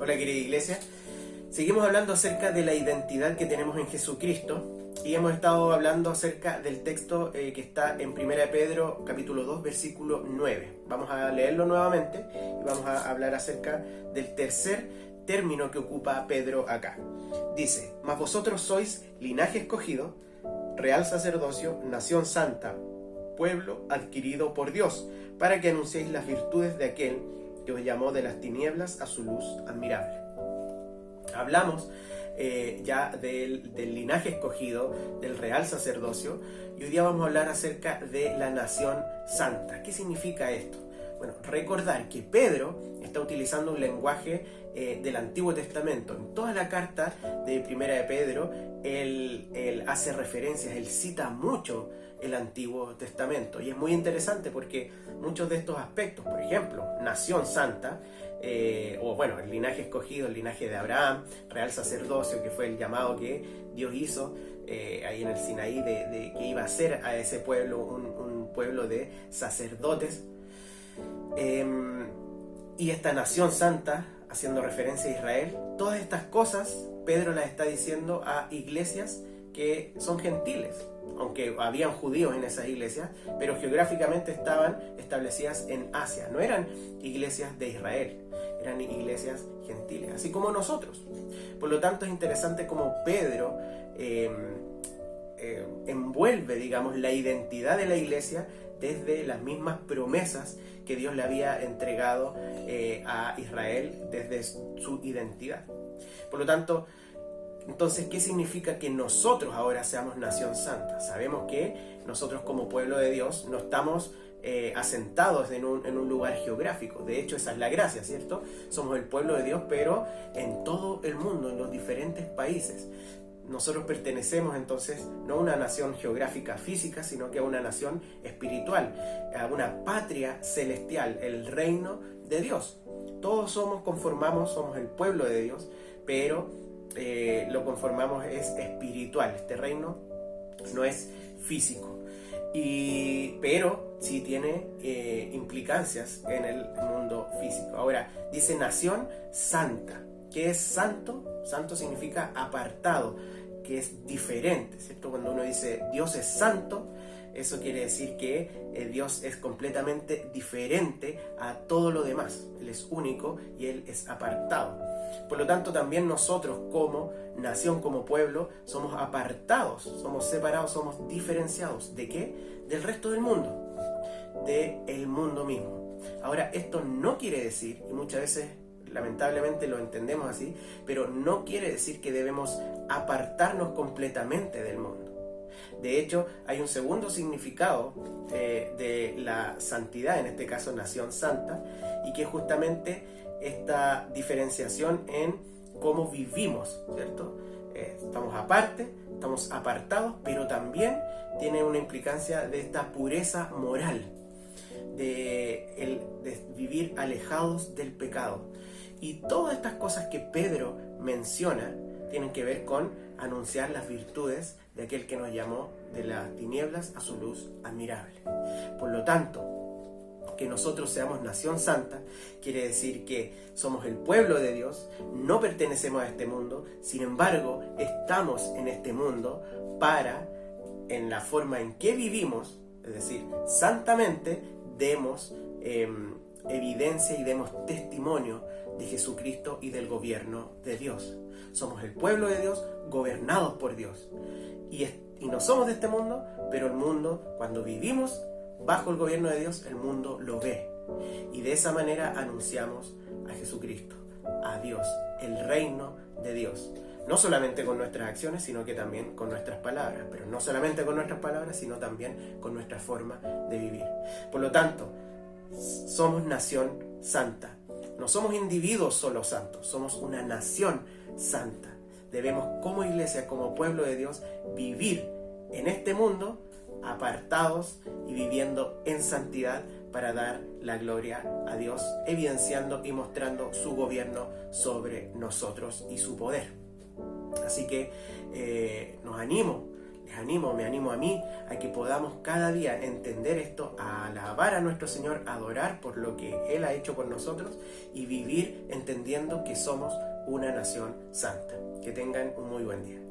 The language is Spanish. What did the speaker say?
Hola querida iglesia, seguimos hablando acerca de la identidad que tenemos en Jesucristo y hemos estado hablando acerca del texto que está en 1 Pedro capítulo 2 versículo 9. Vamos a leerlo nuevamente y vamos a hablar acerca del tercer término que ocupa Pedro acá. Dice: mas vosotros sois linaje escogido, real sacerdocio, nación santa, pueblo adquirido por Dios, para que anunciéis las virtudes de aquel que os llamó de las tinieblas a su luz admirable. Hablamos ya del linaje escogido, del real sacerdocio, y hoy día vamos a hablar acerca de la nación santa. ¿Qué significa esto? Bueno, recordar que Pedro está utilizando un lenguaje del Antiguo Testamento. En toda la carta de Primera de Pedro, él hace referencias, él cita mucho el Antiguo Testamento. Y es muy interesante porque muchos de estos aspectos, por ejemplo, nación santa, el linaje escogido, el linaje de Abraham, real sacerdocio, que fue el llamado que Dios hizo ahí en el Sinaí, de que iba a ser a ese pueblo un pueblo de sacerdotes. Y esta nación santa, haciendo referencia a Israel, todas estas cosas Pedro las está diciendo a iglesias que son gentiles, aunque habían judíos en esas iglesias, pero geográficamente estaban establecidas en Asia. No eran iglesias de Israel, eran iglesias gentiles, así como nosotros. Por lo tanto, es interesante cómo Pedro envuelve, digamos, la identidad de la iglesia desde las mismas promesas que Dios le había entregado a Israel desde su identidad. Por lo tanto, entonces, ¿qué significa que nosotros ahora seamos nación santa? Sabemos que nosotros como pueblo de Dios no estamos asentados en un lugar geográfico. De hecho, esa es la gracia, ¿cierto? Somos el pueblo de Dios, pero en todo el mundo, en los diferentes países. Nosotros pertenecemos entonces no a una nación geográfica física, sino que a una nación espiritual, a una patria celestial, el reino de Dios. Todos somos el pueblo de Dios, pero lo conformamos es espiritual. Este reino no es físico, pero sí tiene implicancias en el mundo físico. Ahora, dice nación santa. ¿Qué es santo? Santo significa apartado, que es diferente, ¿cierto? Cuando uno dice Dios es santo, eso quiere decir que Dios es completamente diferente a todo lo demás. Él es único y Él es apartado. Por lo tanto, también nosotros como nación, como pueblo, somos apartados, somos separados, somos diferenciados. ¿De qué? Del resto del mundo, del mundo mismo. Ahora, esto no quiere decir, y muchas veces lamentablemente lo entendemos así, pero no quiere decir que debemos apartarnos completamente del mundo. De hecho, hay un segundo significado de la santidad, en este caso nación santa, y que es justamente esta diferenciación en cómo vivimos, ¿cierto? Estamos aparte, estamos apartados, pero también tiene una implicancia de esta pureza moral, de vivir alejados del pecado. Y todas estas cosas que Pedro menciona tienen que ver con anunciar las virtudes de aquel que nos llamó de las tinieblas a su luz admirable. Por lo tanto, que nosotros seamos nación santa quiere decir que somos el pueblo de Dios, no pertenecemos a este mundo, sin embargo, estamos en este mundo para, en la forma en que vivimos, es decir, santamente, demos evidencia y demos testimonio de Jesucristo y del gobierno de Dios. Somos el pueblo de Dios, gobernados por Dios. Y no somos de este mundo, pero el mundo, cuando vivimos bajo el gobierno de Dios, el mundo lo ve. Y de esa manera anunciamos a Jesucristo, a Dios, el reino de Dios. No solamente con nuestras acciones, sino que también con nuestras palabras. Pero no solamente con nuestras palabras, sino también con nuestra forma de vivir. Por lo tanto, somos nación santa. No somos individuos solo santos, somos una nación santa. Debemos como iglesia, como pueblo de Dios, vivir en este mundo apartados y viviendo en santidad para dar la gloria a Dios, evidenciando y mostrando su gobierno sobre nosotros y su poder. Así que los animo, me animo a mí, a que podamos cada día entender esto, a alabar a nuestro Señor, adorar por lo que Él ha hecho por nosotros y vivir entendiendo que somos una nación santa. Que tengan un muy buen día.